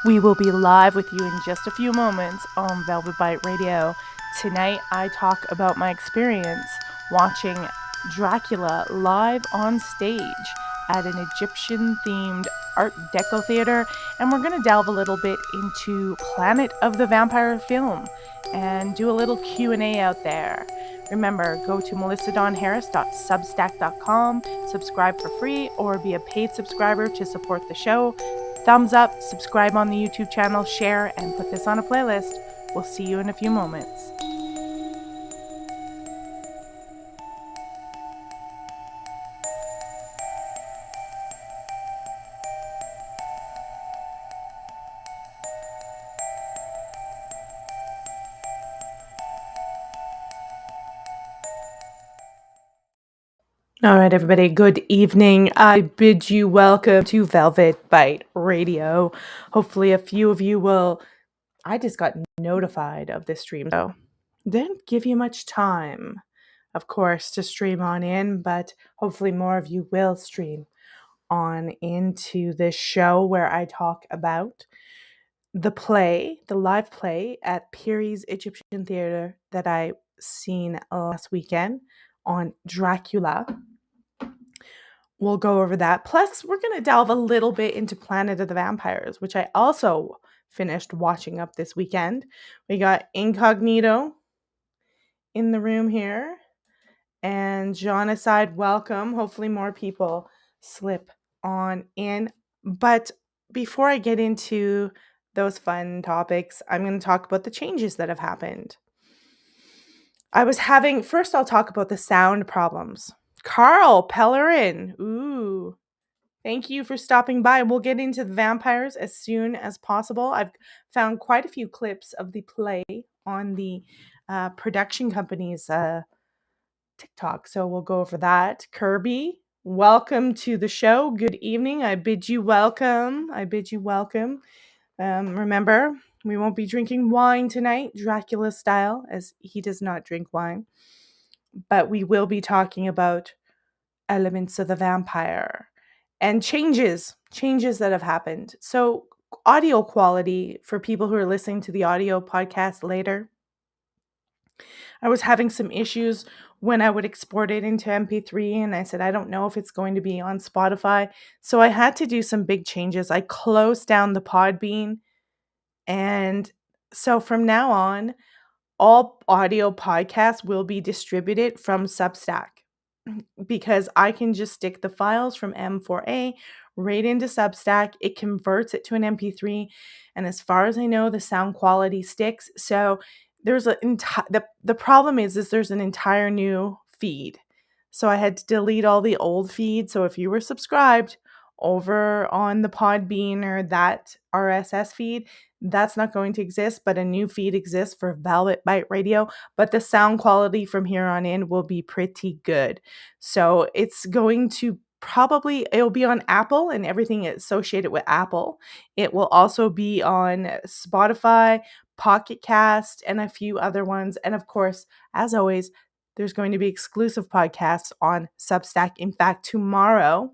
We will be live with you in just a few moments on Velvet Bite Radio. Tonight, I talk about my experience watching Dracula live on stage at an Egyptian-themed Art Deco theater, and we're going to delve a little bit into Planet of the Vampire film and do a little Q&A out there. Remember, go to melissadonharris.substack.com, subscribe for free, or be a paid subscriber to support the show. Thumbs up, subscribe on the YouTube channel, share, and put this on a playlist. We'll see you in a few moments. All right, everybody, good evening. I bid you welcome to Velvet Bite Radio. Hopefully a few of you will... I just got notified of this stream, so didn't give you much time, of course, to stream on in, but hopefully more of you will stream on into this show where I talk about the live play at Peary's Egyptian Theater that I seen last weekend on Dracula. We'll go over that. Plus, we're going to delve a little bit into Planet of the Vampires, which I also finished watching up this weekend. We got Incognito in the room here. And Jonacide, welcome. Hopefully more people slip on in. But before I get into those fun topics, I'm going to talk about the changes that have happened. First I'll talk about the sound problems. Carl Pellerin, ooh, thank you for stopping by. We'll get into the vampires as soon as possible. I've found quite a few clips of the play on the production company's TikTok, so we'll go over that. Kirby, welcome to the show. Good evening. I bid you welcome. Remember, we won't be drinking wine tonight, Dracula style, as he does not drink wine. But we will be talking about elements of the vampire and changes that have happened. So audio quality for people who are listening to the audio podcast later. I was having some issues when I would export it into MP3, and I said, I don't know if it's going to be on Spotify. So I had to do some big changes. I closed down the Podbean. And so from now on, all audio podcasts will be distributed from Substack because I can just stick the files from M4A right into Substack. It converts it to an MP3. And as far as I know, the sound quality sticks. So there's the problem is there's an entire new feed. So I had to delete all the old feeds. So if you were subscribed over on the Podbean or that RSS feed, that's not going to exist, but a new feed exists for Velvet Bite Radio. But the sound quality from here on in will be pretty good. So it's going to it'll be on Apple and everything associated with Apple. It will also be on Spotify, Pocket Cast, and a few other ones. And of course, as always, there's going to be exclusive podcasts on Substack. In fact, tomorrow,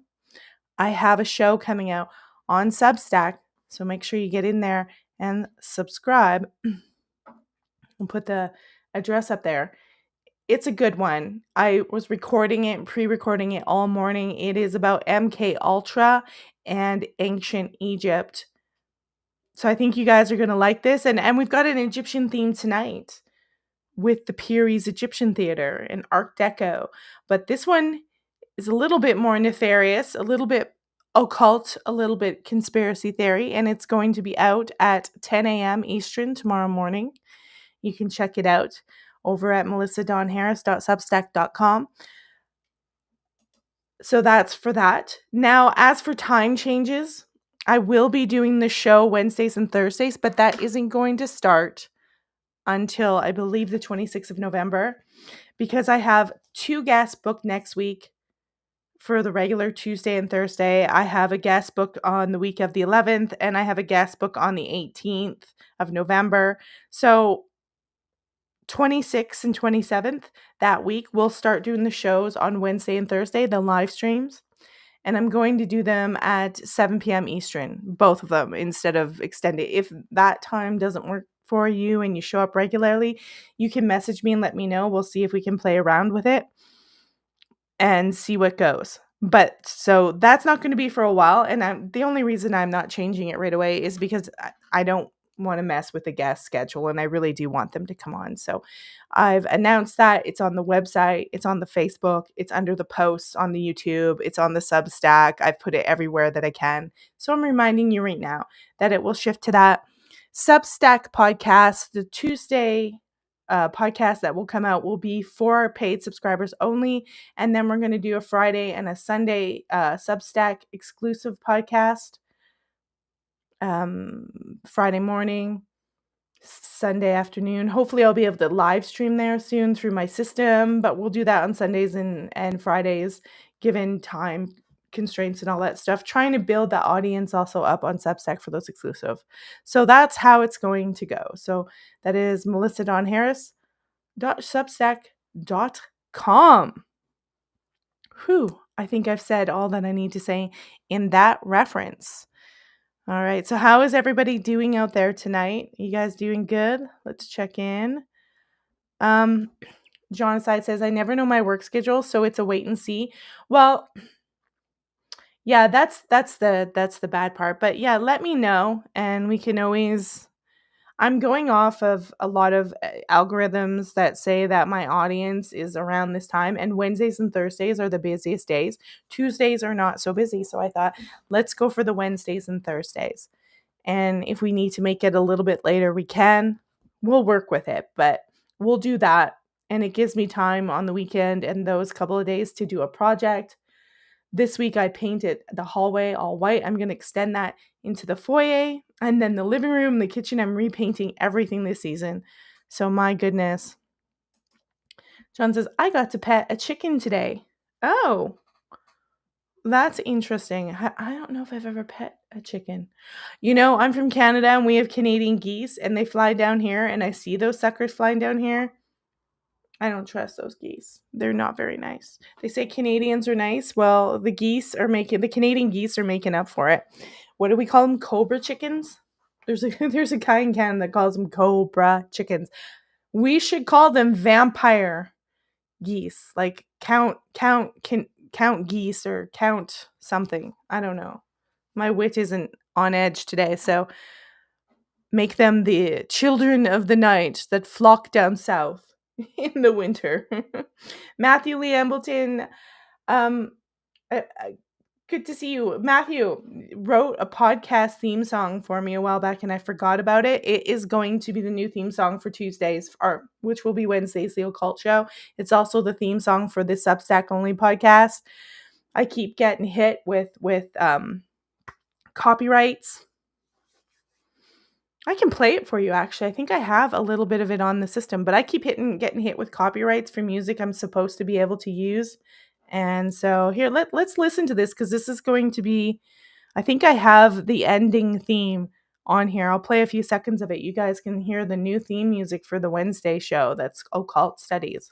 I have a show coming out on Substack. So make sure you get in there and subscribe. And put the address up there. It's a good one. I was pre-recording it all morning. It is about MK Ultra and ancient Egypt. So I think you guys are going to like this. And we've got an Egyptian theme tonight with the Peary's Egyptian Theater and Art Deco. But this one is a little bit more nefarious, a little bit occult, a little bit conspiracy theory. And it's going to be out at 10 a.m. Eastern tomorrow morning. You can check it out over at melissadonharris.substack.com. So that's for that. Now, as for time changes, I will be doing the show Wednesdays and Thursdays, but that isn't going to start until I believe the 26th of November because I have 2 guests booked next week for the regular Tuesday and Thursday. I have a guest booked on the week of the 11th, and I have a guest book on the 18th of November. So 26th and 27th that week, we'll start doing the shows on Wednesday and Thursday, the live streams. and I'm going to do them at 7 p.m. Eastern, both of them, instead of extended. If that time doesn't work for you and you show up regularly, you can message me and let me know. We'll see if we can play around with it and see what goes. But so that's not going to be for a while. And the only reason I'm not changing it right away is because I don't want to mess with the guest schedule, and I really do want them to come on. So I've announced that. It's on the website, it's on the Facebook, it's under the posts on the YouTube, it's on the Substack. I've put it everywhere that I can. So I'm reminding you right now that it will shift to that Substack podcast. The Tuesday podcast that will come out will be for paid subscribers only, and then we're going to do a Friday and a Sunday Substack exclusive podcast. Friday morning, Sunday afternoon. Hopefully I'll be able to live stream there soon through my system, but we'll do that on Sundays and Fridays, given time constraints and all that stuff, trying to build that audience also up on Substack for those exclusive. So that's how it's going to go. So that is melissadonharris.substack.com. Whew, I think I've said all that I need to say in that reference. All right. So how is everybody doing out there tonight? You guys doing good? Let's check in. John Aside says, I never know my work schedule, so it's a wait and see. Well, yeah, that's the bad part. But yeah, let me know and we can always I'm going off of a lot of algorithms that say that my audience is around this time, and Wednesdays and Thursdays are the busiest days. Tuesdays are not so busy, so I thought, let's go for the Wednesdays and Thursdays. And if we need to make it a little bit later, we can. We'll work with it, but we'll do that. And it gives me time on the weekend and those couple of days to do a project. This week I painted the hallway all white. I'm going to extend that into the foyer, and then the living room, the kitchen. I'm repainting everything this season. So my goodness. John says, I got to pet a chicken today. Oh, that's interesting. I don't know if I've ever pet a chicken. You know, I'm from Canada and we have Canadian geese and they fly down here, and I see those suckers flying down here. I don't trust those geese. They're not very nice. They say Canadians are nice. Well, the Canadian geese are making up for it. What do we call them? Cobra chickens? There's a guy in Canada that calls them cobra chickens. We should call them vampire geese. Like count geese or count something. I don't know. My wit isn't on edge today, so make them the children of the night that flock down south in the winter. Matthew Lee Embleton, good to see you. Matthew wrote a podcast theme song for me a while back and I forgot about it. It is going to be the new theme song for Tuesdays, or which will be Wednesdays, the Occult Show. It's also the theme song for the Substack only podcast. I keep getting hit with copyrights. I can play it for you, actually. I think I have a little bit of it on the system, but I keep getting hit with copyrights for music I'm supposed to be able to use. And so here, let's listen to this, because this is going to be, I think I have the ending theme on here. I'll play a few seconds of it. You guys can hear the new theme music for the Wednesday show. That's Occult Studies.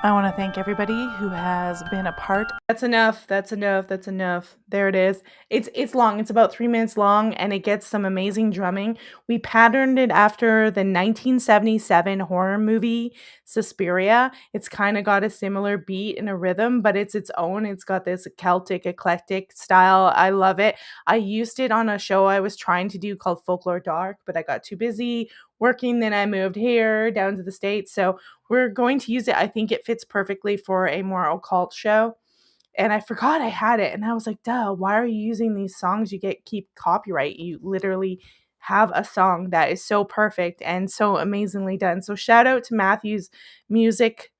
I want to thank everybody who has been a part. That's enough. There it is. It's long. It's about 3 minutes long, and it gets some amazing drumming. We patterned it after the 1977 horror movie Suspiria. It's kind of got a similar beat and a rhythm, but it's its own. It's got this Celtic eclectic style. I love it. I used it on a show I was trying to do called Folklore Dark, but I got too busy working. Then I moved here down to the States. So we're going to use it. I think it fits perfectly for a more occult show. And I forgot I had it. And I was like, duh, why are you using these songs? You keep copyright. You literally have a song that is so perfect and so amazingly done. So shout out to Matthew's music.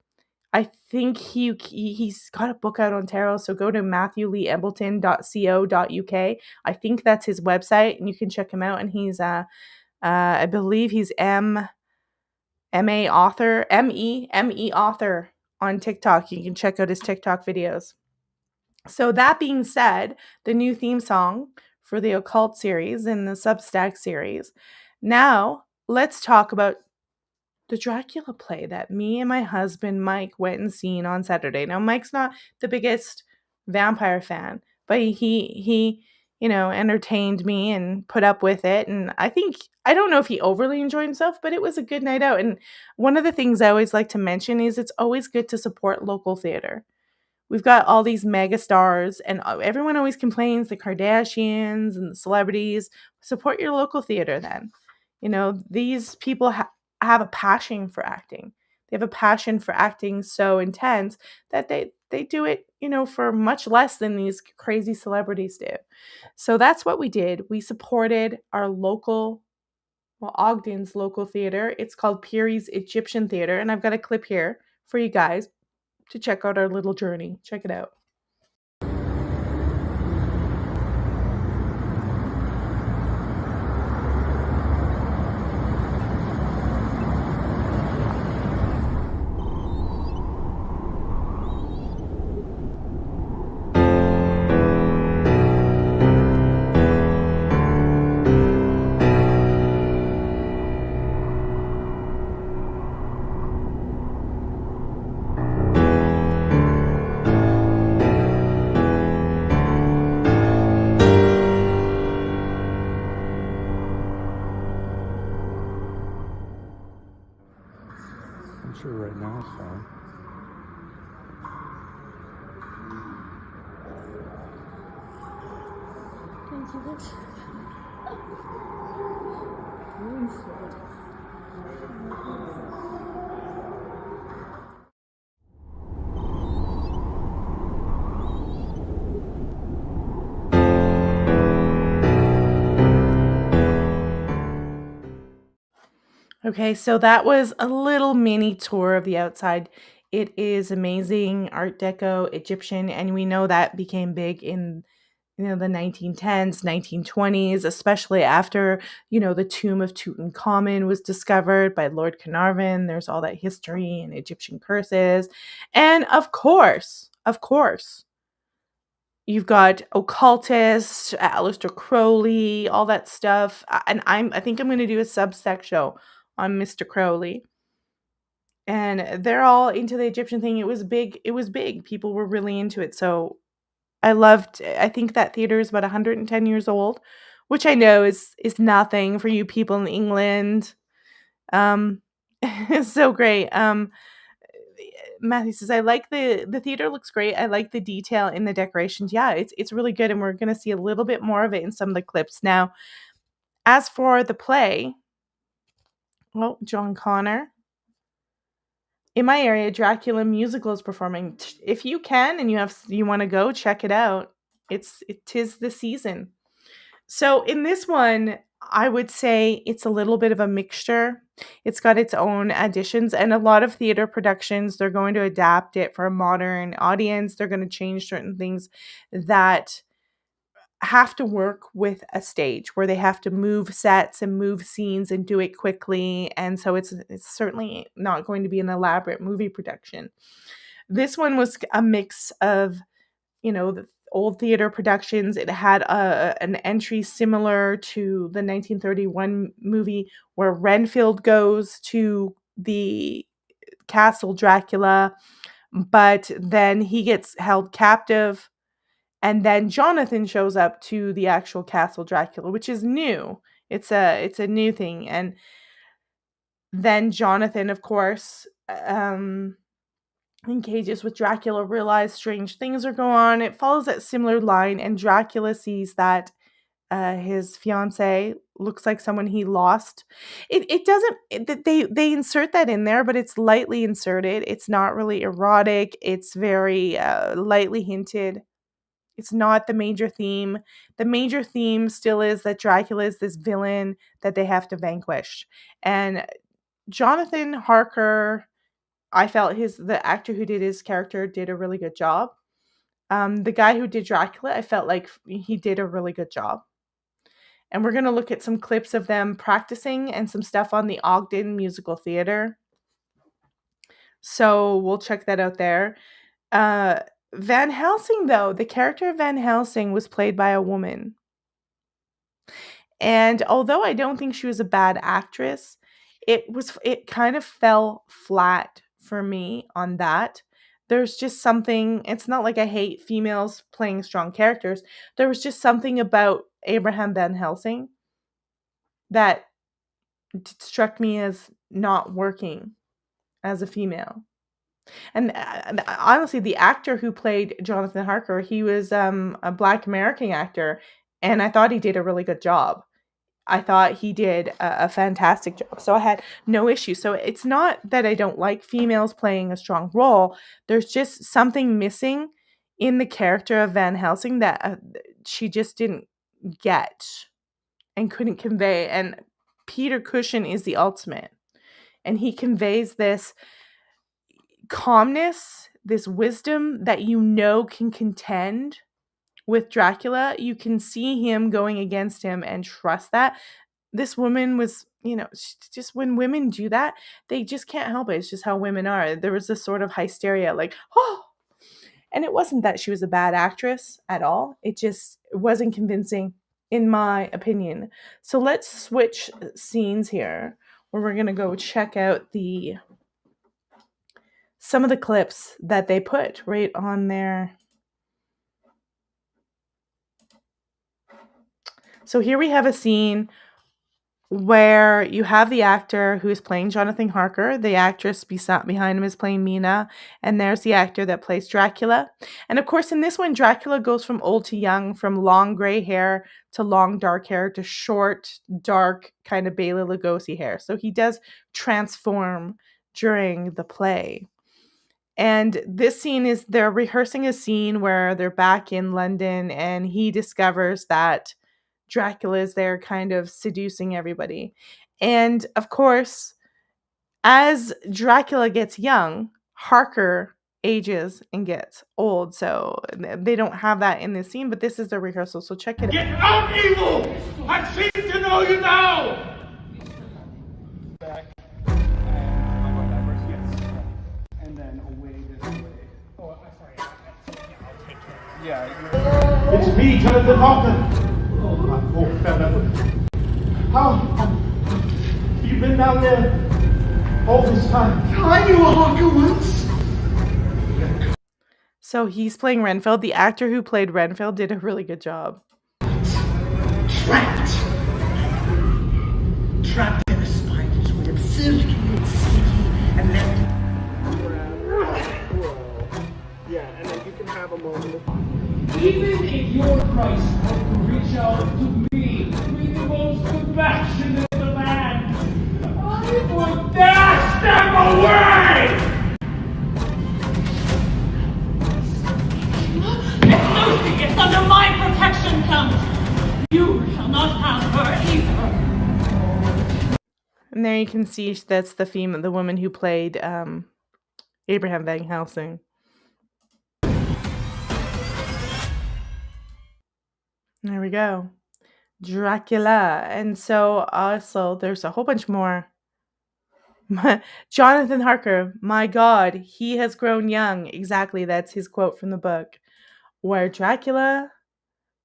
I think he's got a book out on tarot. So go to matthewleeembleton.co.uk. I think that's his website, and you can check him out. And he's I believe he's M.E. author on TikTok. You can check out his TikTok videos. So that being said, the new theme song for the occult series and the Substack series. Now, let's talk about the Dracula play that me and my husband Mike went and seen on Saturday. Now, Mike's not the biggest vampire fan, but he entertained me and put up with it. And I don't know if he overly enjoyed himself, but it was a good night out. And one of the things I always like to mention is it's always good to support local theater. We've got all these mega stars, and everyone always complains, the Kardashians and the celebrities. Support your local theater then. These people have a passion for acting. They have a passion for acting so intense that they do it, for much less than these crazy celebrities do. So that's what we did. We supported our local, well, Ogden's local theater. It's called Peary's Egyptian Theater, and I've got a clip here for you guys to check out our little journey. Check it out. I'm sure right now it's fine. Thank you. Okay, so that was a little mini tour of the outside. It is amazing Art Deco Egyptian, and we know that became big in the 1910s, 1920s, especially after, the tomb of Tutankhamun was discovered by Lord Carnarvon. There's all that history and Egyptian curses. And of course, you've got occultists, Aleister Crowley, all that stuff. And I think I'm going to do a Substack show on Mr. Crowley. And they're all into the Egyptian thing. It was big. It was big. People were really into it. So I think that theater is about 110 years old, which I know is nothing for you people in England. It's so great. Matthew says, I like the theater looks great. I like the detail in the decorations. Yeah, it's really good, and we're gonna see a little bit more of it in some of the clips. Now, as for the play, well, John Connor. In my area, Dracula musical is performing. If you can and you want to go, check it out. Tis the season. So in this one, I would say it's a little bit of a mixture. It's got its own additions, and a lot of theater productions, they're going to adapt it for a modern audience. They're going to change certain things that have to work with a stage where they have to move sets and move scenes and do it quickly. And so it's certainly not going to be an elaborate movie production. This one was a mix of, the old theater productions. It had an entry similar to the 1931 movie where Renfield goes to the castle Dracula, but then he gets held captive, and then Jonathan shows up to the actual castle Dracula, which is new. It's a new thing. And then Jonathan, of course, engages with Dracula, realize strange things are going on. It follows that similar line, and Dracula sees that his fiance looks like someone he lost. It doesn't. They insert that in there, but it's lightly inserted. It's not really erotic. It's very lightly hinted. It's not the major theme. The major theme still is that Dracula is this villain that they have to vanquish. And Jonathan Harker, I felt the actor who did his character did a really good job. The guy who did Dracula, I felt like he did a really good job. And we're going to look at some clips of them practicing and some stuff on the Ogden Musical Theater. So we'll check that out there. Van Helsing, though, the character of Van Helsing was played by a woman. And although I don't think she was a bad actress, it kind of fell flat for me on that. There's just something, it's not like I hate females playing strong characters. There was just something about Abraham Van Helsing that struck me as not working as a female. And honestly, the actor who played Jonathan Harker, he was a Black American actor, and I thought he did a really good job. I thought he did a fantastic job. So I had no issue. So it's not that I don't like females playing a strong role. There's just something missing in the character of Van Helsing that she just didn't get and couldn't convey. And Peter Cushing is the ultimate. And he conveys this calmness, this wisdom that can contend with Dracula. You can see him going against him and trust that. This woman was, just when women do that, they just can't help it. It's just how women are. There was this sort of hysteria, like, oh, and it wasn't that she was a bad actress at all. It just wasn't convincing, in my opinion. So let's switch scenes here, where we're gonna go check out some of the clips that they put right on there. So here we have a scene where you have the actor who is playing Jonathan Harker. The actress behind him is playing Mina, and there's the actor that plays Dracula. And of course, in this one, Dracula goes from old to young, from long gray hair to long dark hair to short, dark, kind of Bela Lugosi hair. So he does transform during the play. And this scene is, they're rehearsing a scene where they're back in London, and he discovers that Dracula is there kind of seducing everybody. And of course, as Dracula gets young, Harker ages and gets old. So they don't have that in this scene, but this is the rehearsal. So check it out. Get out, evil! I seem to know you now! Back and whatever. Yes. And then away this way. Oh, I'm sorry. I'll take care. Yeah. It's me, Jonathan Harker. Oh, my poor fella. How have you been down there all this time? I knew a Harker once. So he's playing Renfield. The actor who played Renfield did a really good job. Trapped in a spider's web, silky and sticky, and left. Yeah, and then you can have a moment of... Even if your Christ were to reach out to me, with the most compassionate of hands, I would dash them away! Miss Lucy is under my protection, Count. You shall not have her either. And there you can see that's the woman who played Abraham Van Helsing. There we go. Dracula. And so also there's a whole bunch more. Jonathan Harker, my God, he has grown young. Exactly, that's his quote from the book. Where Dracula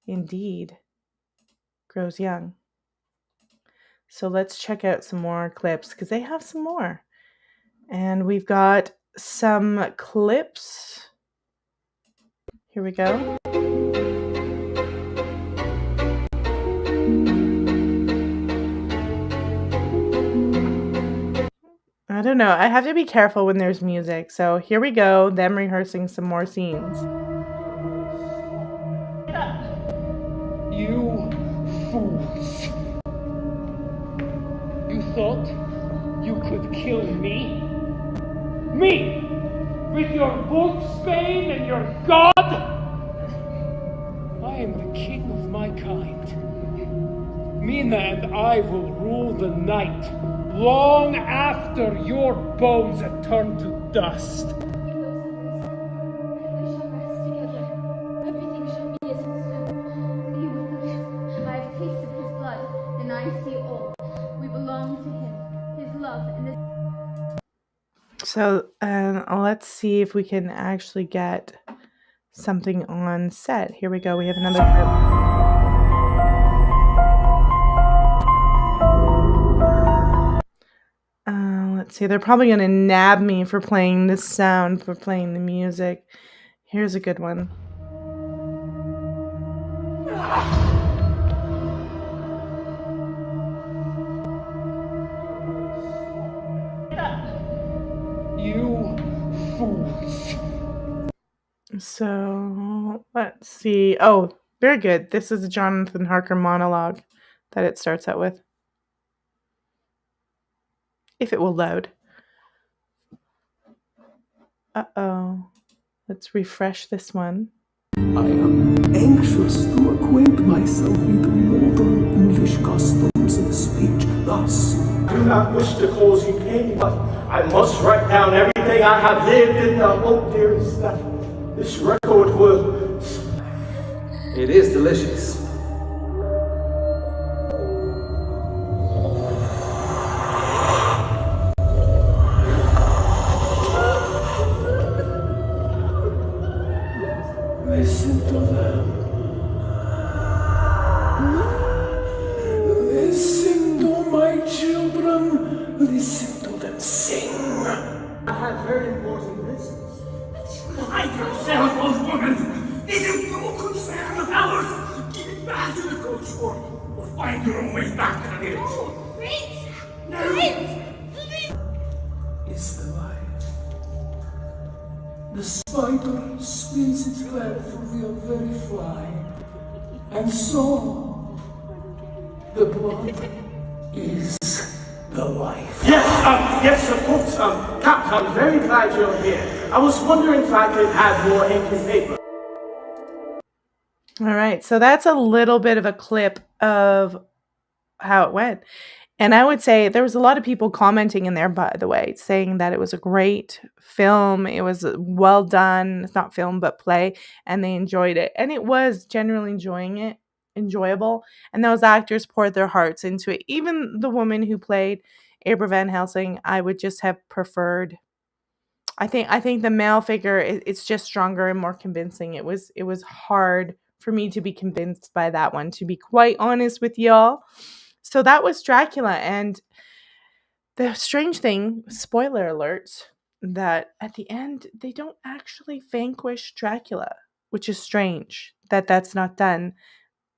indeed grows young. So let's check out some more clips because they have some more. And we've got some clips. Here we go. I don't know. I have to be careful when there's music. So here we go, them rehearsing some more scenes. You fools. You thought you could kill me? Me! With your wolfsbane and your god? I am the king of my kind. Mina and I will rule the night, long after your bones have turned to dust. So let's see if we can actually get something on set. Here we go. We have another clip. see, they're probably going to nab me for playing this sound, for playing the music. Here's a good one. You fools. So, let's see. Oh, very good. This is a Jonathan Harker monologue that it starts out with. If it will load. Uh-oh. Let's refresh this one. I am anxious to acquaint myself with modern English customs and speech. Thus, I do not wish to cause you pain, but I must write down everything I have lived in the hope, dearest, that this record will. it is delicious. Listen to them. Listen to my children. Listen to them sing. I have very important business. Hide yourself, old woman! This is no concern of ours! Give it back to the coach or find your own way back to the village. No, Prince! No! Prince! Is the life. The spider spins its web through the very fly, and so the blood is the life. Yes, of course, Cap, I'm very glad you're here. I was wondering if I could have more ink and paper. All right, so that's a little bit of a clip of how it went. And I would say there was a lot of people commenting in there, by the way, saying that it was a great film. It was well done. It's not film, but play. And they enjoyed it. And it was generally enjoyable. And those actors poured their hearts into it. Even the woman who played Abra Van Helsing, I would just have preferred. I think the male figure, it's just stronger and more convincing. It was hard for me to be convinced by that one, to be quite honest with y'all. So that was Dracula, and the strange thing, spoiler alert, that at the end, they don't actually vanquish Dracula, which is strange that that's not done.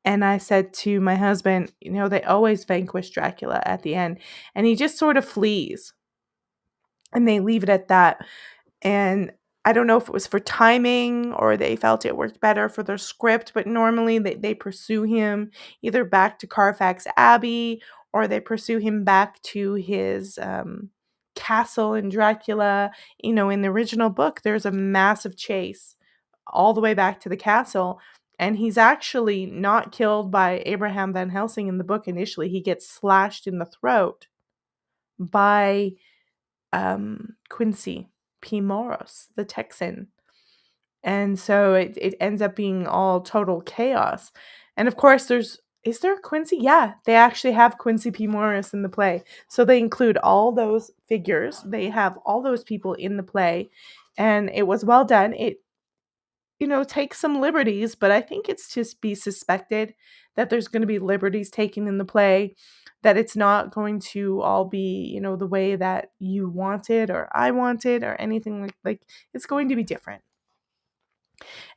And I said to my husband, they always vanquish Dracula at the end, and he just sort of flees, and they leave it at that. And I don't know if it was for timing or they felt it worked better for their script, but normally they pursue him either back to Carfax Abbey or they pursue him back to his castle in Dracula. In the original book, there's a massive chase all the way back to the castle. And he's actually not killed by Abraham Van Helsing in the book initially. He gets slashed in the throat by Quincy P. Morris, the Texan. And so it ends up being all total chaos. And of course, is there Quincy? Yeah, they actually have Quincy P. Morris in the play. So they include all those figures. They have all those people in the play. And it was well done. It, takes some liberties, but I think it's to be suspected that there's going to be liberties taken in the play, that it's not going to all be, the way that you wanted or I wanted or anything like it's going to be different.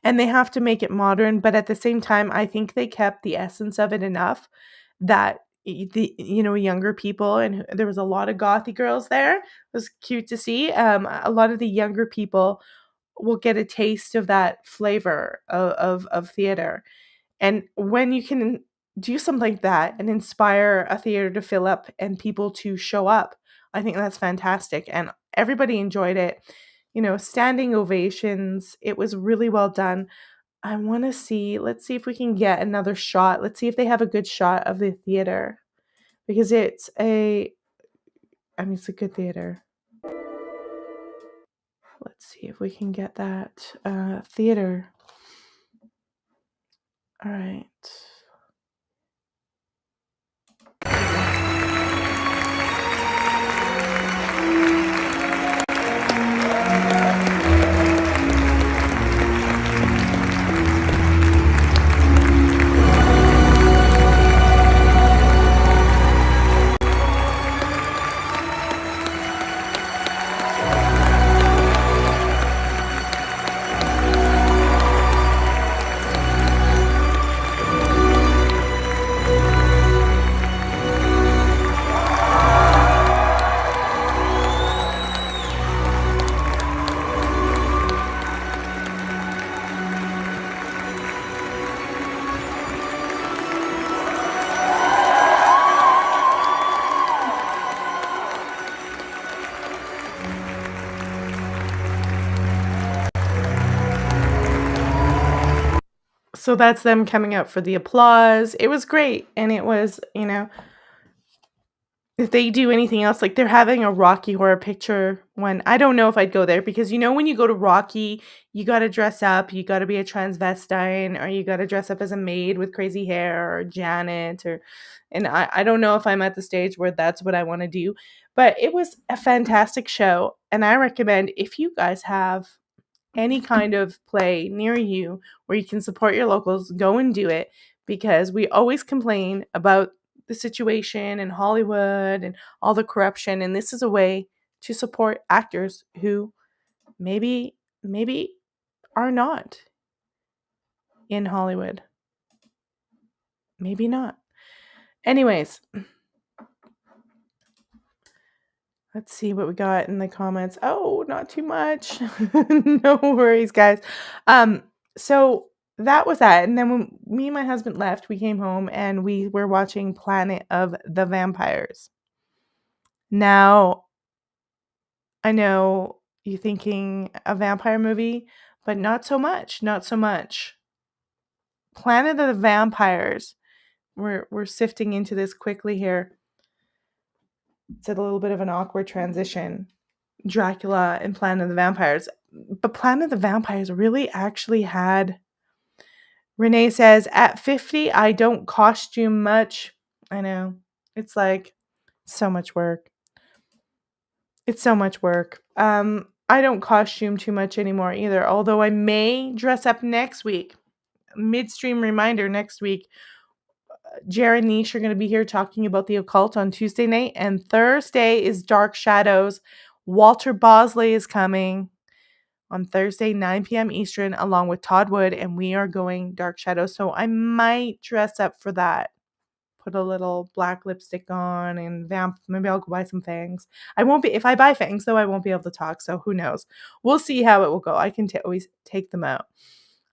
And they have to make it modern, but at the same time, I think they kept the essence of it enough that younger people, and there was a lot of gothy girls there. It was cute to see. A lot of the younger people will get a taste of that flavor of theater. And when you can do something like that and inspire a theater to fill up and people to show up, I think that's fantastic. And everybody enjoyed it. Standing ovations. It was really well done. I want to see, let's see if we can get another shot. Let's see if they have a good shot of the theater, because it's a good theater. Let's see if we can get that theater. All right. So that's them coming out for the applause. It was great. And it was, you know, if they do anything else, like they're having a Rocky Horror Picture one. I don't know if I'd go there because, you know, when you go to Rocky, you got to dress up. You got to be a transvestite, or you got to dress up as a maid with crazy hair, or Janet, and I don't know if I'm at the stage where that's what I want to do. But it was a fantastic show. And I recommend, if you guys have any kind of play near you where you can support your locals, go and do it, because we always complain about the situation in Hollywood and all the corruption, and this is a way to support actors who maybe are not in Hollywood. Maybe not. Anyways, let's see what we got in the comments. Oh, not too much. No worries, guys. So that was that. And then when me and my husband left, we came home and we were watching Planet of the Vampires. Now, I know you're thinking a vampire movie, but not so much. Not so much. Planet of the Vampires. We're sifting into this quickly here. It's a little bit of an awkward transition. Dracula and Planet of the Vampires. But Planet of the Vampires really actually had... Renee says, at 50, I don't costume much. I know. It's like so much work. It's so much work. I don't costume too much anymore either, although I may dress up next week. Midstream reminder, next week, Jared and Nish are going to be here talking about the occult on Tuesday night, and Thursday is Dark Shadows. Walter Bosley is coming on Thursday, 9 p.m. Eastern, along with Todd Wood, and we are going Dark Shadows, so I might dress up for that. Put a little black lipstick on and maybe I'll go buy some fangs. I won't be, if I buy fangs though, I won't be able to talk, so who knows. We'll see how it will go. I can always take them out.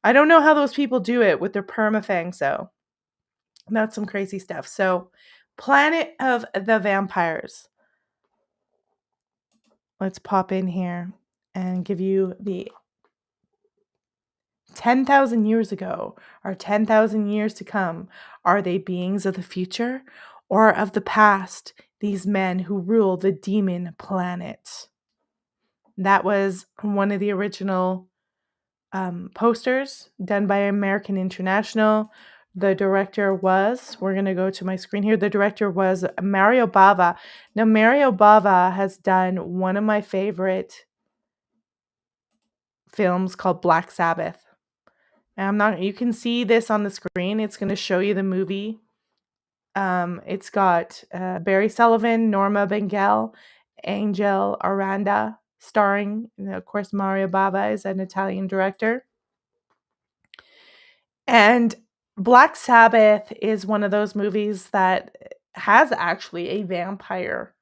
I don't know how those people do it with their perma fangs though. That's some crazy stuff. So, Planet of the Vampires. Let's pop in here and give you the 10,000 years ago, or 10,000 years to come. Are they beings of the future or of the past, these men who rule the demon planet? That was one of the original posters done by American International. The director was, we're going to go to my screen here, the director was Mario Bava. Now, Mario Bava has done one of my favorite films called Black Sabbath. And you can see this on the screen. It's going to show you the movie. It's got Barry Sullivan, Norma Bengal, Angel Aranda starring. And of course, Mario Bava is an Italian director. And Black Sabbath is one of those movies that has actually a vampire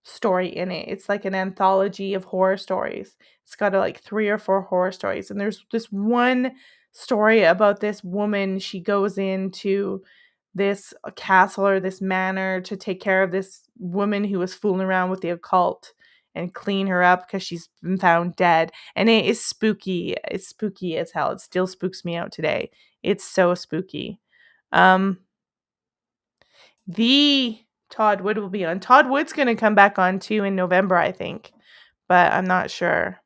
story in it. It's like an anthology of horror stories. It's got like 3 or 4 horror stories. And there's this one story about this woman. She goes into this castle or this manor to take care of this woman who was fooling around with the occult and clean her up because she's been found dead. And it is spooky. It's spooky as hell. It still spooks me out today. It's so spooky. The Todd Wood will be on. Todd Wood's going to come back on too in November, I think, but I'm not sure.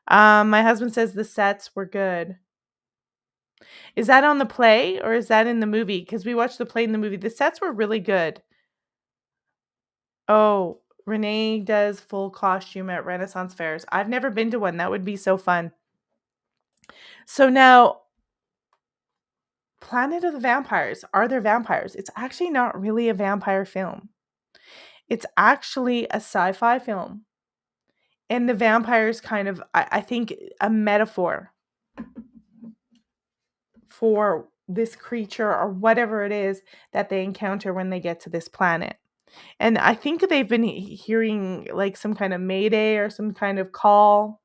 My husband says the sets were good. Is that on the play or is that in the movie? Because we watched the play in the movie. The sets were really good. Oh, Renee does full costume at Renaissance fairs. I've never been to one. That would be so fun. So now, Planet of the Vampires. Are there vampires? It's actually not really a vampire film. It's actually a sci-fi film. And the vampires kind of, I think, a metaphor for this creature or whatever it is that they encounter when they get to this planet. And I think they've been hearing like some kind of mayday or some kind of call.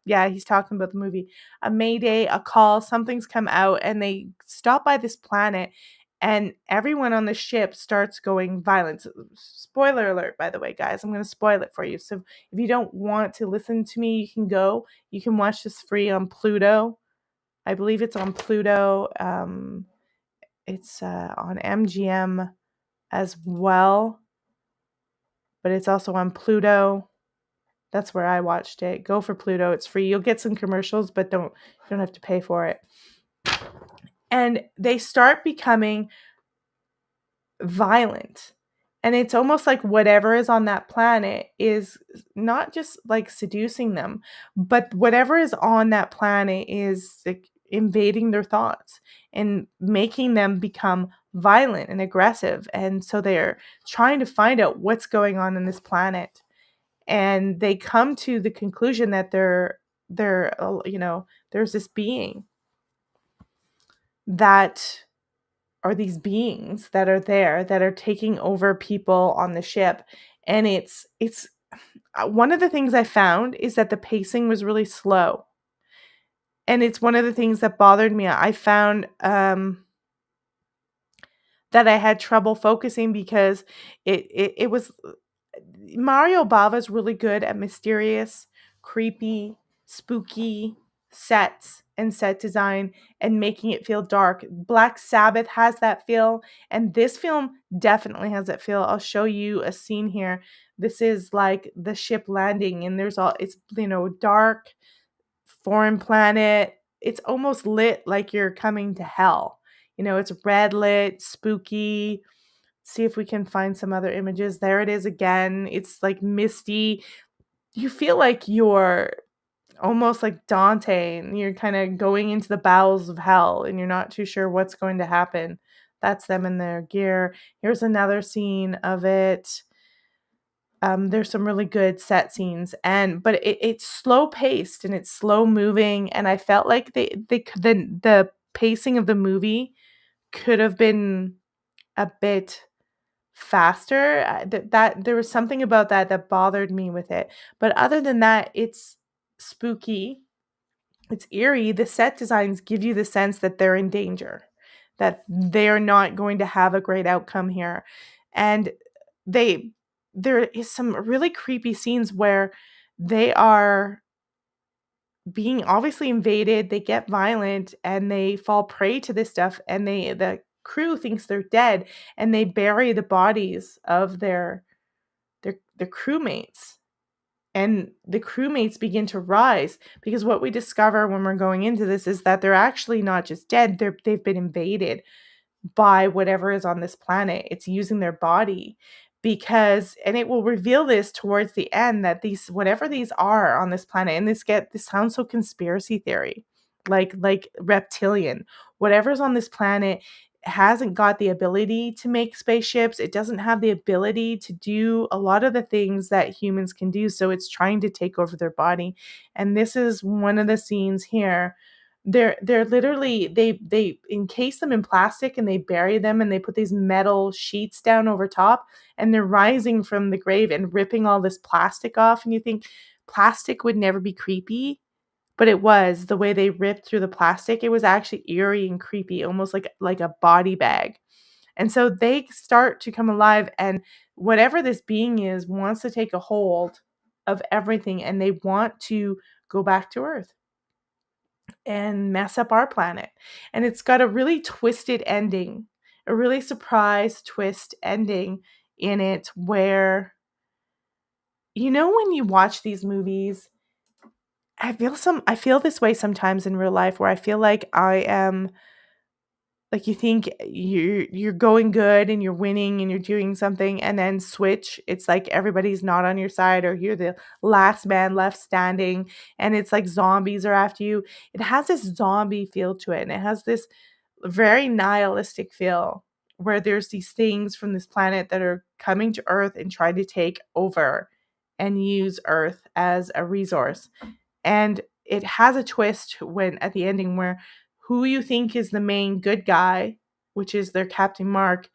Yeah, he's talking about the movie. A mayday, a call, something's come out, and they stop by this planet, and everyone on the ship starts going violent. Spoiler alert, by the way, guys. I'm going to spoil it for you. So if you don't want to listen to me, you can watch this free on Pluto. I believe it's on Pluto. It's on MGM as well, but it's also on Pluto. That's where I watched it. Go for Pluto. It's free. You'll get some commercials, but you don't have to pay for it. And they start becoming violent. And it's almost like whatever is on that planet is not just like seducing them, but whatever is on that planet is like invading their thoughts and making them become violent and aggressive. And so they're trying to find out what's going on this planet. And they come to the conclusion that there's this being that are these beings that are there that are taking over people on the ship. And it's one of the things I found is that the pacing was really slow. And it's one of the things that bothered me. I found that I had trouble focusing because it was Mario Bava's really good at mysterious, creepy, spooky sets and set design and making it feel dark. Black Sabbath has that feel, and this film definitely has that feel. I'll show you a scene here. This is like the ship landing, and it's dark, foreign planet. It's almost lit like you're coming to hell. It's red lit, spooky. See if we can find some other images. There it is again. It's like misty. You feel like you're almost like Dante and you're kind of going into the bowels of hell and you're not too sure what's going to happen. That's them in their gear. Here's another scene of it. There's some really good set scenes, but it's slow paced and it's slow moving, and I felt like the pacing of the movie could have been a bit faster. That there was something about that bothered me with it. But other than that, it's spooky. It's eerie. The set designs give you the sense that they're in danger, that they're not going to have a great outcome here. And there is some really creepy scenes where they are being obviously invaded, they get violent and they fall prey to this stuff, and the crew thinks they're dead and they bury the bodies of their crewmates. And the crewmates begin to rise because what we discover when we're going into this is that they're actually not just dead, they've been invaded by whatever is on this planet. It's using their body and it will reveal this towards the end, that whatever these are on this planet, and this sounds so conspiracy theory, like reptilian, whatever's on this planet hasn't got the ability to make spaceships. It doesn't have the ability to do a lot of the things that humans can do. So it's trying to take over their body. And this is one of the scenes here. They're literally they encase them in plastic and they bury them and they put these metal sheets down over top, and they're rising from the grave and ripping all this plastic off. And you think plastic would never be creepy, but it was. The way they ripped through the plastic, it was actually eerie and creepy, almost like a body bag. And so they start to come alive, and whatever this being is wants to take a hold of everything, and they want to go back to Earth and mess up our planet. And it's got a really twisted ending, a really surprise twist ending in it, where when you watch these movies, I feel this way sometimes in real life, where I feel like I am like, you think you're going good and you're winning and you're doing something, and then switch, it's like everybody's not on your side, or you're the last man left standing, and it's like zombies are after you. It has this zombie feel to it, and it has this very nihilistic feel, where there's these things from this planet that are coming to Earth and trying to take over and use Earth as a resource. And it has a twist when at the ending, where who you think is the main good guy, which is their Captain Mark,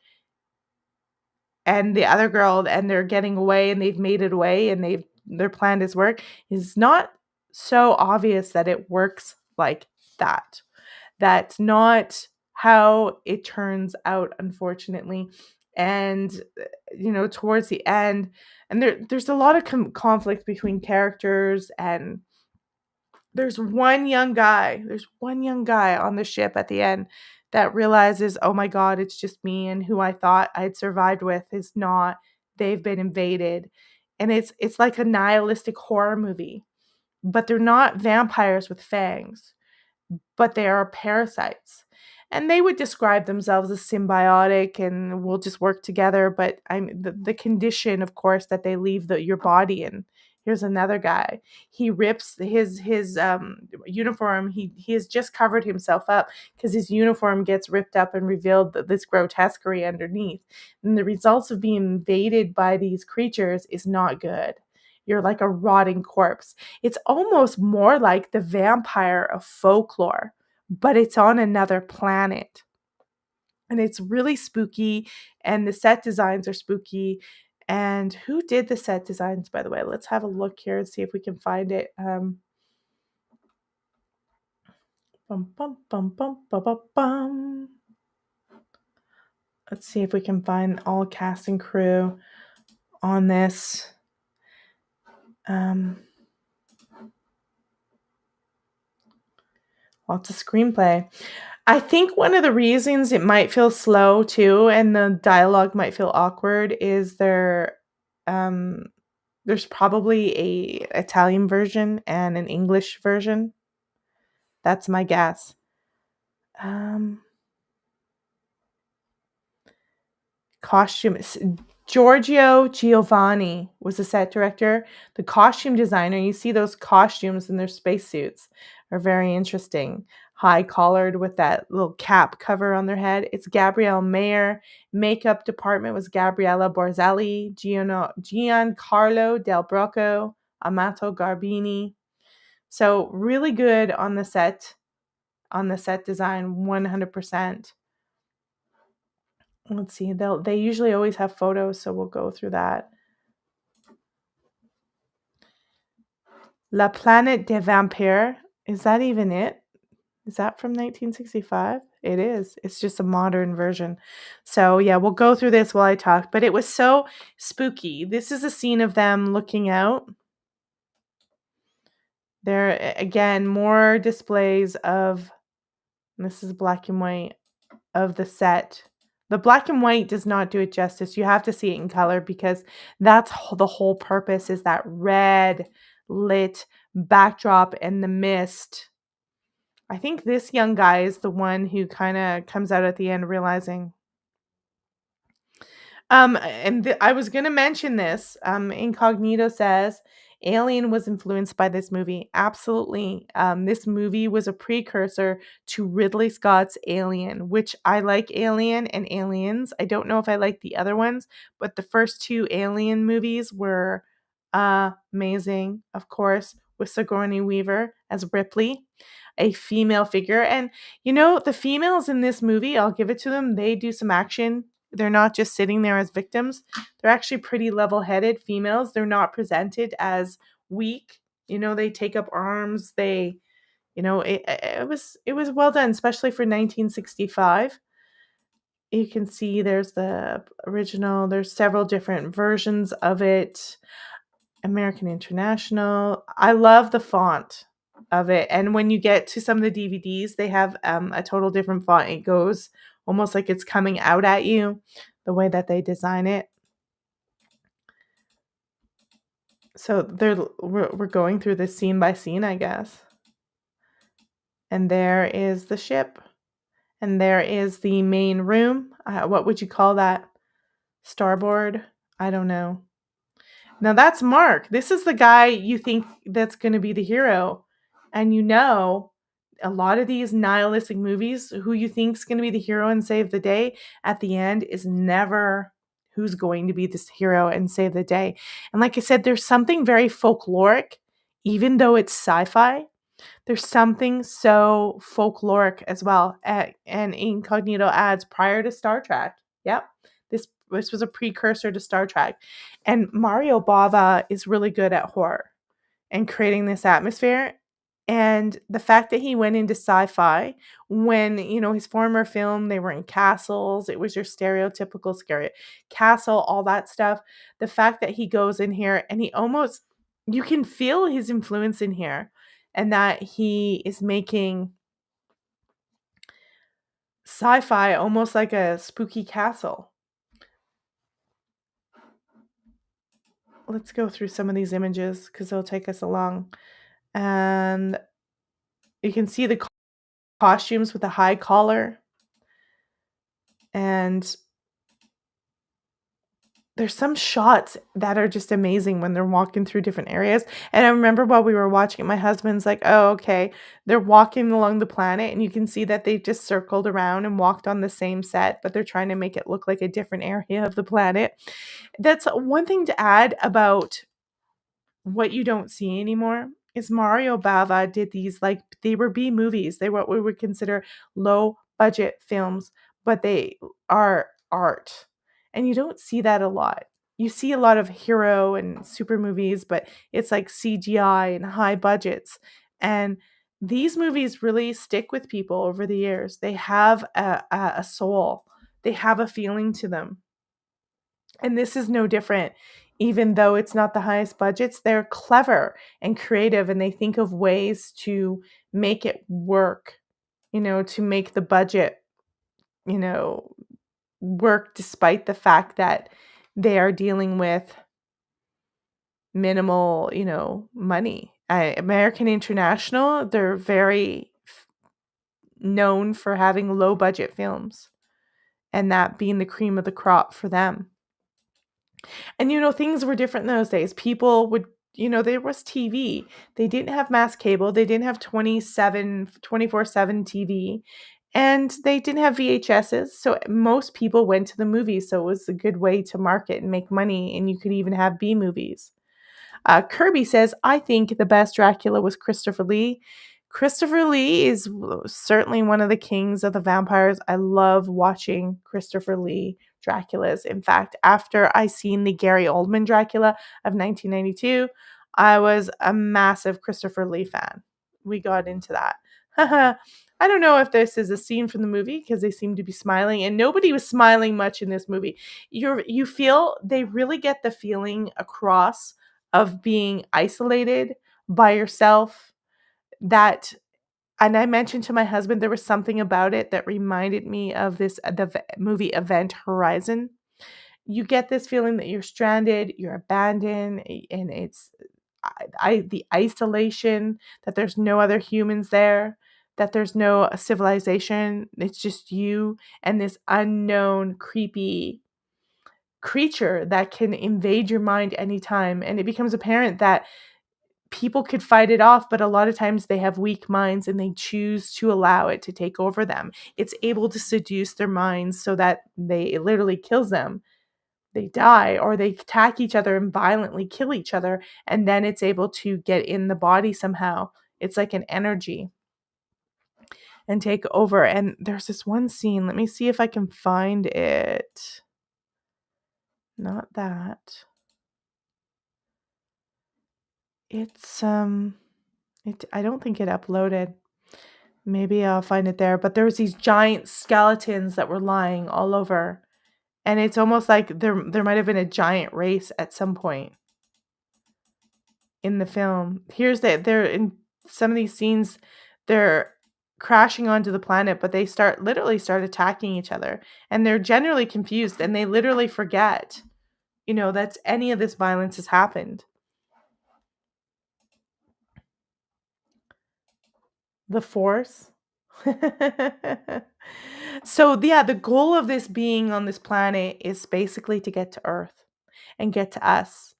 and the other girl, and they're getting away and they've made it away and their plan does work, is not so obvious that it works like that. That's not how it turns out, unfortunately. And towards the end, and there's a lot of conflict between characters, and There's one young guy. There's one young guy on the ship at the end that realizes, oh my God, it's just me, and who I thought I'd survived with is not. They've been invaded. And it's like a nihilistic horror movie. But they're not vampires with fangs, but they are parasites. And they would describe themselves as symbiotic and will just work together. But the condition, of course, that they leave your body in. Here's another guy. He rips his uniform. He has just covered himself up because his uniform gets ripped up and revealed this grotesquerie underneath. And the results of being invaded by these creatures is not good. You're like a rotting corpse. It's almost more like the vampire of folklore, but it's on another planet. And it's really spooky, and the set designs are spooky. And who did the set designs, by the way? Let's have a look here and see if we can find it. Bum, bum, bum, bum, bum, bum, bum. Let's see if we can find all cast and crew on this. Lots of screenplay. I think one of the reasons it might feel slow too, and the dialogue might feel awkward, is there's probably a Italian version and an English version. That's my guess. Costume. Giorgio Giovanni was the set director. The costume designer, you see those costumes in their spacesuits are very interesting. High collared with that little cap cover on their head. It's Gabrielle Mayer. Makeup department was Gabriella Borzelli, Giancarlo Del Brocco, Amato Garbini. So really good on the set design, 100%. Let's see. They usually always have photos, so we'll go through that. La Planète des Vampires. Is that even it? Is that from 1965? It is. It's just a modern version. So yeah, we'll go through this while I talk. But it was so spooky. This is a scene of them looking out. There, again, more displays of, this is black and white, of the set. The black and white does not do it justice. You have to see it in color because that's the whole purpose, is that red lit backdrop and the mist. I think this young guy is the one who kind of comes out at the end realizing. I was going to mention this. Incognito says Alien was influenced by this movie. Absolutely. This movie was a precursor to Ridley Scott's Alien, which I like Alien and Aliens. I don't know if I like the other ones, but the first two Alien movies were amazing, of course, with Sigourney Weaver as Ripley, a female figure. And, the females in this movie, I'll give it to them, they do some action. They're not just sitting there as victims. They're actually pretty level-headed females. They're not presented as weak. They take up arms. It was well done, especially for 1965. You can see there's the original. There's several different versions of it. American International. I love the font of it. And when you get to some of the DVDs, they have a total different font. It goes almost like it's coming out at you, the way that they design it. So we're going through this scene by scene, I guess. And there is the ship. And there is the main room. What would you call that? Starboard? I don't know. Now that's Mark. This is the guy you think that's going to be the hero. And a lot of these nihilistic movies, who you think is going to be the hero and save the day at the end is never who's going to be this hero and save the day. And like I said, there's something very folkloric, even though it's sci-fi. There's something so folkloric as well. And Incognito adds prior to Star Trek. Yep. This was a precursor to Star Trek. And Mario Bava is really good at horror and creating this atmosphere. And the fact that he went into sci-fi when, his former film, they were in castles. It was your stereotypical scary castle, all that stuff. The fact that he goes in here and you can feel his influence in here. and that he is making sci-fi almost like a spooky castle. Let's go through some of these images because they'll take us along. And you can see the costumes with the high collar. And there's some shots that are just amazing when they're walking through different areas. And I remember while we were watching it, my husband's like, oh, okay. They're walking along the planet, and you can see that they just circled around and walked on the same set, but they're trying to make it look like a different area of the planet. That's one thing to add about what you don't see anymore is Mario Bava did these, like, they were B movies. They were what we would consider low budget films, but they are art. And you don't see that a lot. You see a lot of hero and super movies, but it's like CGI and high budgets. And these movies really stick with people over the years. They have a soul. They have a feeling to them. And this is no different. Even though it's not the highest budgets, they're clever and creative, and they think of ways to make it work, to make the budget, work despite the fact that they are dealing with minimal, money. American International, they're very known for having low budget films and that being the cream of the crop for them. And, things were different in those days. People would, there was TV. They didn't have mass cable. They didn't have 24/7 TV. And they didn't have VHSs. So most people went to the movies. So it was a good way to market and make money. And you could even have B movies. Kirby says, I think the best Dracula was Christopher Lee. Christopher Lee is certainly one of the kings of the vampires. I love watching Christopher Lee Draculas. In fact, after I seen the Gary Oldman Dracula of 1992, I was a massive Christopher Lee fan. We got into that. I don't know if this is a scene from the movie because they seem to be smiling, and nobody was smiling much in this movie. You feel they really get the feeling across of being isolated by yourself. And I mentioned to my husband there was something about it that reminded me of the movie Event Horizon. You get this feeling that you're stranded, you're abandoned, and it's the isolation, that there's no other humans there, that there's no civilization. It's just you and this unknown, creepy creature that can invade your mind anytime. And it becomes apparent that people could fight it off, but a lot of times they have weak minds and they choose to allow it to take over them. It's able to seduce their minds so that it literally kills them. They die, or they attack each other and violently kill each other, and then it's able to get in the body somehow. It's like an energy and take over. And there's this one scene. Let me see if I can find it. Not that. It's I don't think it uploaded. Maybe I'll find it there. But there was these giant skeletons that were lying all over. And it's almost like there might have been a giant race at some point in the film. They're in some of these scenes, they're crashing onto the planet, but they literally start attacking each other. And they're generally confused, and they literally forget, that any of this violence has happened. The Force. So, yeah, the goal of this being on this planet is basically to get to Earth and get to us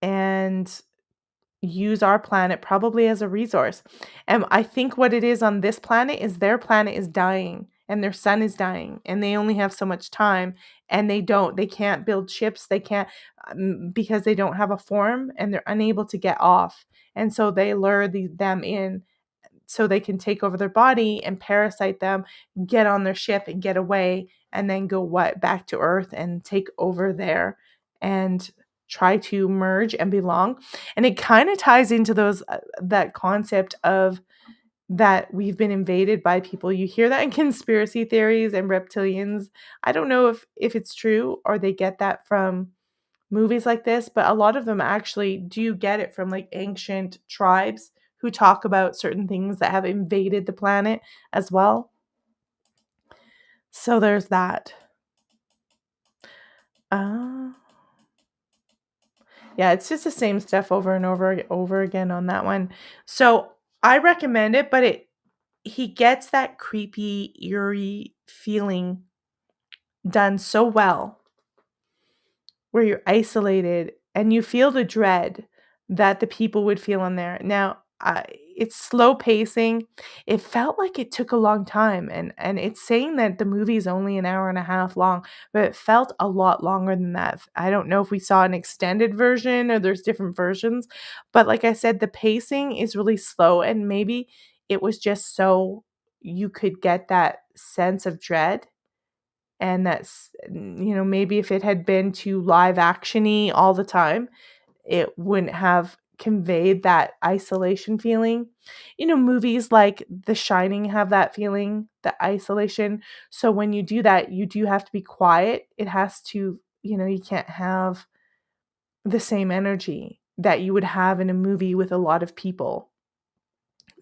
and use our planet probably as a resource. And I think what it is on this planet is their planet is dying and their sun is dying, and they only have so much time, and they can't build ships. They can't, because they don't have a form, and they're unable to get off. And so they lure them in so they can take over their body and parasite them, get on their ship and get away, and then go back to Earth and take over there and try to merge and belong. And it kind of ties into that concept of that we've been invaded by people. You hear that in conspiracy theories and reptilians. I don't know if it's true or they get that from movies like this, but a lot of them actually do get it from like ancient tribes who talk about certain things that have invaded the planet as well. So there's that. Yeah, it's just the same stuff over and over again on that one. So I recommend it, but he gets that creepy, eerie feeling done so well, where you're isolated and you feel the dread that the people would feel in there. Now, it's slow pacing. It felt like it took a long time, and it's saying that the movie is only an hour and a half long, but it felt a lot longer than that. I don't know if we saw an extended version or there's different versions, but like I said, the pacing is really slow, and maybe it was just so you could get that sense of dread. And that's, maybe if it had been too live actiony all the time, it wouldn't have conveyed that isolation feeling. Movies like The Shining have that feeling, the isolation. So when you do that, you do have to be quiet. It has to, you can't have the same energy that you would have in a movie with a lot of people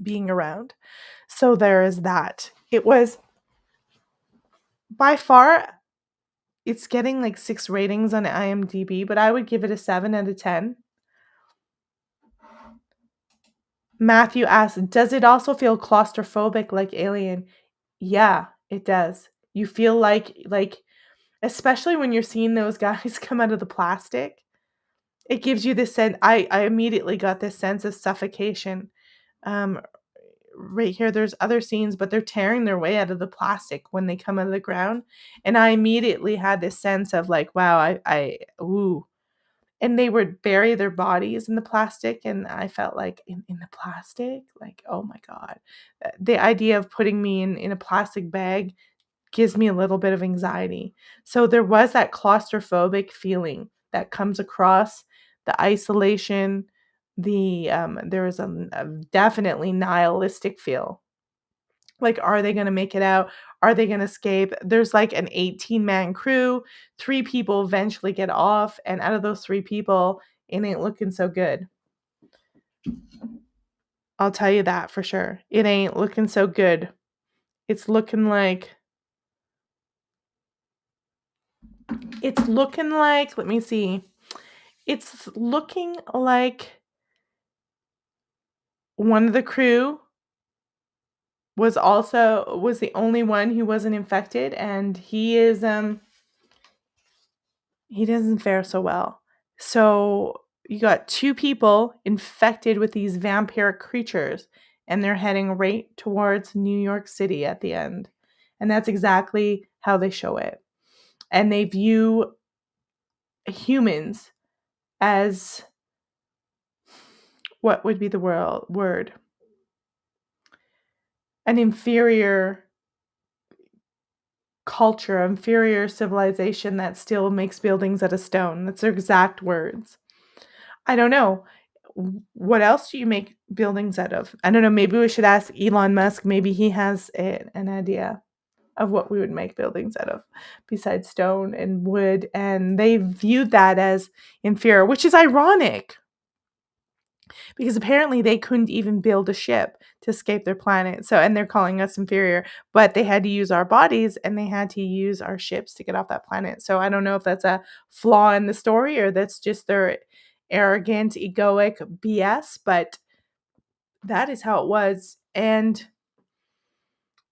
being around. So there is that. It was by far, it's getting like 6 ratings on IMDb, but I would give it a 7 out of 10. Matthew asks, does it also feel claustrophobic like Alien? Yeah, it does. You feel like especially when you're seeing those guys come out of the plastic, it gives you this sense. I immediately got this sense of suffocation. Right here, there's other scenes, but they're tearing their way out of the plastic when they come out of the ground. And I immediately had this sense of like, wow, ooh. And they would bury their bodies in the plastic, and I felt like in the plastic, like, oh my God. The idea of putting me in a plastic bag gives me a little bit of anxiety. So there was that claustrophobic feeling that comes across, the isolation, there was a definitely nihilistic feel. Like, are they going to make it out? Are they going to escape? There's like an 18-man crew. 3 people eventually get off. And out of those 3 people, it ain't looking so good. I'll tell you that for sure. It ain't looking so good. It's looking like, let me see. It's looking like one of the crew was the only one who wasn't infected, and he doesn't fare so well. So you got 2 people infected with these vampiric creatures, and they're heading right towards New York City at the end. And that's exactly how they show it. And they view humans as, what would be the word? An inferior culture, inferior civilization that still makes buildings out of stone. That's their exact words. I don't know. What else do you make buildings out of? I don't know. Maybe we should ask Elon Musk. Maybe he has an idea of what we would make buildings out of besides stone and wood. And they viewed that as inferior, which is ironic because apparently they couldn't even build a ship to escape their planet. So, and they're calling us inferior, but they had to use our bodies and they had to use our ships to get off that planet. So I don't know if that's a flaw in the story or that's just their arrogant, egoic BS, but that is how it was. And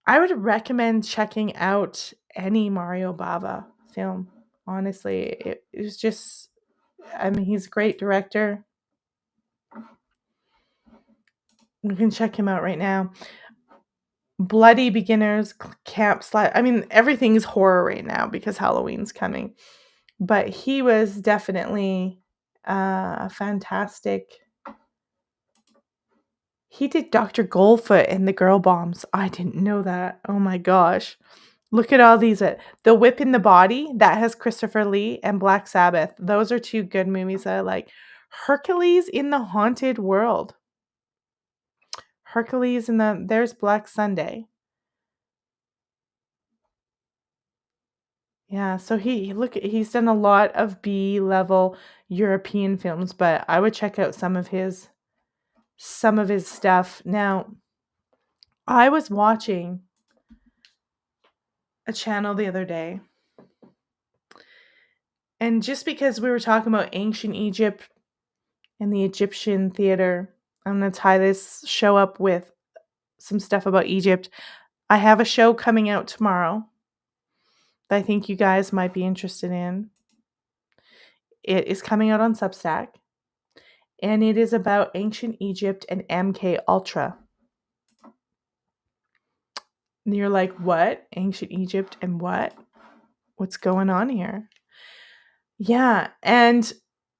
I would recommend checking out any Mario Bava film. Honestly, it was just, he's a great director. You can check him out right now. Bloody Beginners, Camp Slide. Everything's horror right now because Halloween's coming. But he was definitely a fantastic. He did Dr. Goldfoot in The Girl Bombs. I didn't know that. Oh my gosh. Look at all these. The Whip in the Body, that has Christopher Lee, and Black Sabbath. Those are 2 good movies that I like. Hercules in the Haunted World. Hercules there's Black Sunday. Yeah, so he's done a lot of B-level European films, but I would check out some of his some of his stuff. Now, I was watching a channel the other day, and just because we were talking about ancient Egypt and the Egyptian theater, I'm going to tie this show up with some stuff about Egypt. I have a show coming out tomorrow that I think you guys might be interested in. It is coming out on Substack, and it is about ancient Egypt and MK Ultra. And you're like, what? Ancient Egypt and what? What's going on here? Yeah, and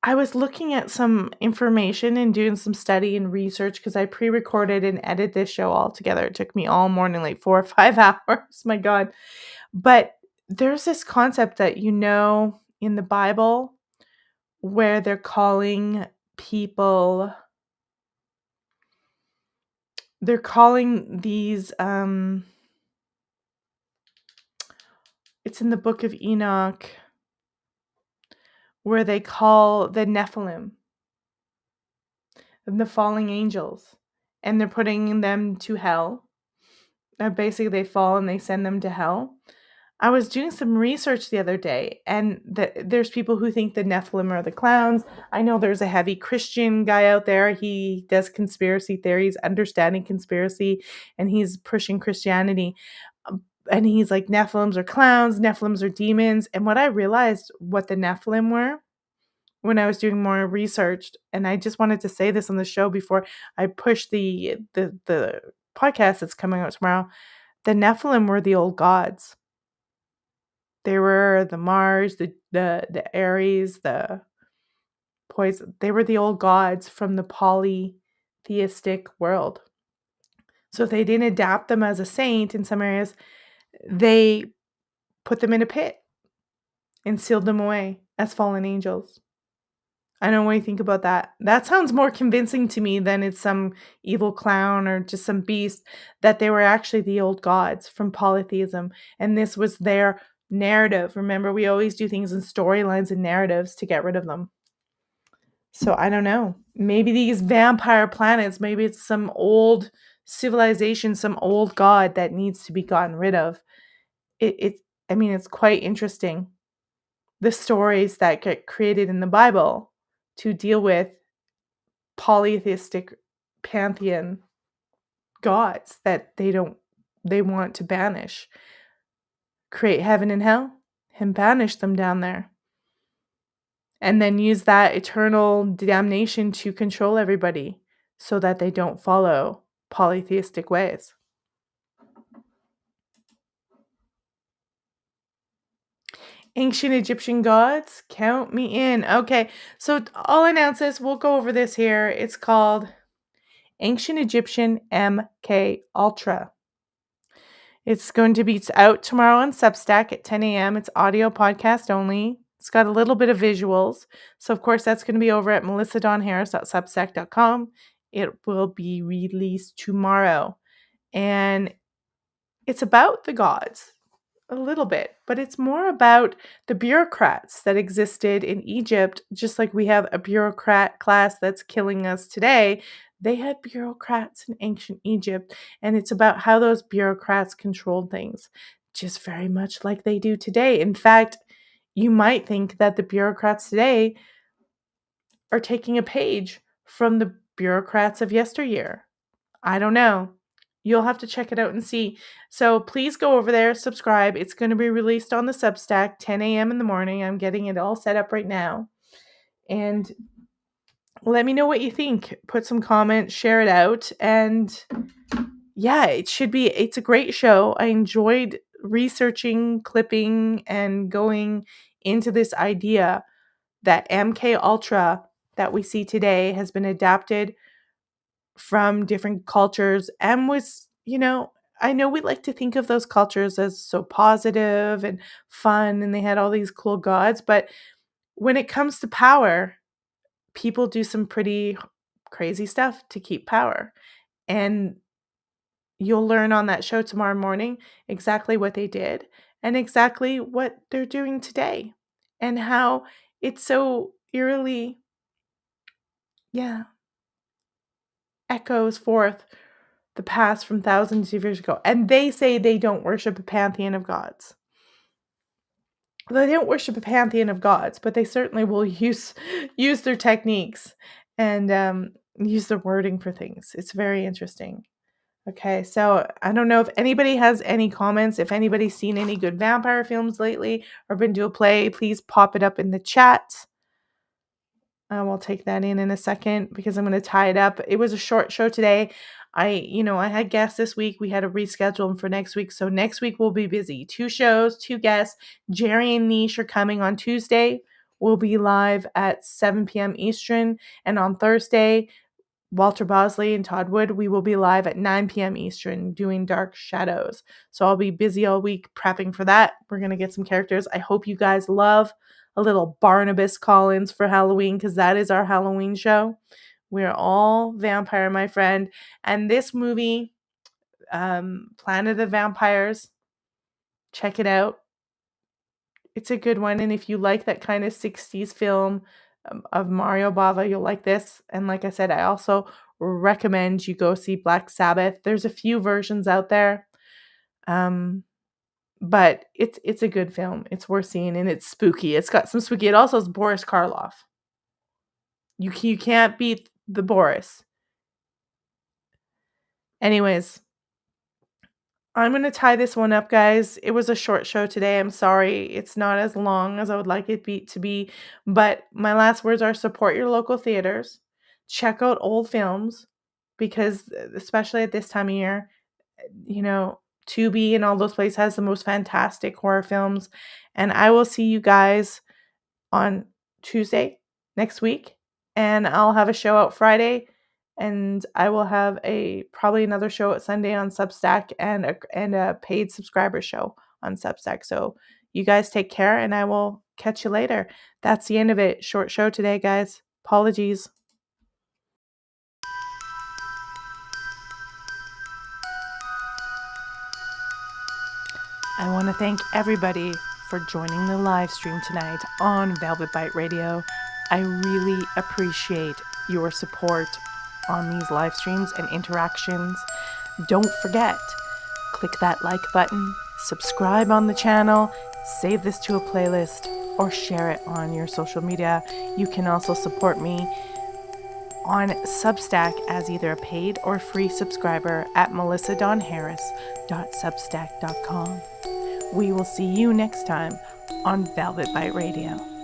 I was looking at some information and doing some study and research because I pre-recorded and edited this show all together. It took me all morning, like 4 or 5 hours. My God. But there's this concept that in the Bible where they're calling these it's in the book of Enoch where they call the Nephilim and the falling angels, and they're putting them to hell. Basically, they fall and they send them to hell. I was doing some research the other day, and there's people who think the Nephilim are the clowns. I know there's a heavy Christian guy out there. He does conspiracy theories, understanding conspiracy, and he's pushing Christianity. And he's like, Nephilims are clowns, Nephilims are demons. And what I realized what the Nephilim were when I was doing more research, and I just wanted to say this on the show before I push the podcast that's coming out tomorrow. The Nephilim were the old gods. They were the Mars, the Aries, the poison. They were the old gods from the polytheistic world. So if they didn't adapt them as a saint in some areas, they put them in a pit and sealed them away as fallen angels. I don't know what you think about that. That sounds more convincing to me than it's some evil clown or just some beast, that they were actually the old gods from polytheism. And this was their narrative. Remember, we always do things in storylines and narratives to get rid of them. So I don't know. Maybe these vampire planets, maybe it's some old civilization, some old god that needs to be gotten rid of. It's quite interesting. The stories that get created in the Bible to deal with polytheistic pantheon gods that they want to banish. Create heaven and hell and banish them down there. And then use that eternal damnation to control everybody so that they don't follow polytheistic ways. Ancient Egyptian gods, count me in. Okay, so I'll announce this. We'll go over this here. It's called Ancient Egyptian MK Ultra. It's going to be out tomorrow on Substack at 10 a.m. It's audio podcast only. It's got a little bit of visuals. So, of course, that's going to be over at melissadonharris.substack.com. It will be released tomorrow. And it's about the gods. A little bit, but it's more about the bureaucrats that existed in Egypt, just like we have a bureaucrat class that's killing us today. They had bureaucrats in ancient Egypt, and it's about how those bureaucrats controlled things, just very much like they do today. In fact, you might think that the bureaucrats today are taking a page from the bureaucrats of yesteryear. I don't know. You'll have to check it out and see. So please go over there, subscribe. It's going to be released on the Substack, 10 a.m. in the morning. I'm getting it all set up right now. And let me know what you think. Put some comments, share it out. And yeah, it's a great show. I enjoyed researching, clipping, and going into this idea that MK Ultra that we see today has been adapted from different cultures and was, I know we like to think of those cultures as so positive and fun and they had all these cool gods, but when it comes to power, people do some pretty crazy stuff to keep power. And you'll learn on that show tomorrow morning exactly what they did and exactly what they're doing today and how it's so eerily, yeah, echoes forth the past from thousands of years ago. And they say they don't worship a pantheon of gods. They don't worship a pantheon of gods, but they certainly will use their techniques and use their wording for things. It's very interesting. Okay, so I don't know if anybody has any comments, if anybody's seen any good vampire films lately or been to a play, please pop it up in the chat. I will take that in a second because I'm going to tie it up. It was a short show today. I had guests this week. We had to reschedule them for next week. So next week we'll be busy. 2 shows, 2 guests. Jerry and Niche are coming on Tuesday. We'll be live at 7 p.m. Eastern. And on Thursday, Walter Bosley and Todd Wood, we will be live at 9 p.m. Eastern doing Dark Shadows. So I'll be busy all week prepping for that. We're going to get some characters. I hope you guys love a little Barnabas Collins for Halloween because that is our Halloween show. We're all vampire, my friend. And this movie, Planet of Vampires, check it out. It's a good one. And if you like that kind of 60s film of Mario Bava, you'll like this. And like I said, I also recommend you go see Black Sabbath. There's a few versions out there. But it's a good film. It's worth seeing, and it's spooky. It's got some spooky. It also has Boris Karloff. You can't beat the Boris. Anyways, I'm going to tie this one up, guys. It was a short show today. I'm sorry. It's not as long as I would like it to be. But my last words are support your local theaters. Check out old films because especially at this time of year, Tubi and all those places has the most fantastic horror films. And I will see you guys on Tuesday next week. And I'll have a show out Friday. And I will have probably another show at Sunday on Substack and a paid subscriber show on Substack. So you guys take care and I will catch you later. That's the end of it. Short show today, guys. Apologies. I want to thank everybody for joining the live stream tonight on Velvet Bite Radio. I really appreciate your support on these live streams and interactions. Don't forget, click that like button, subscribe on the channel, save this to a playlist, or share it on your social media. You can also support me on Substack as either a paid or free subscriber at melissadonharris.substack.com. We will see you next time on Velvet Bite Radio.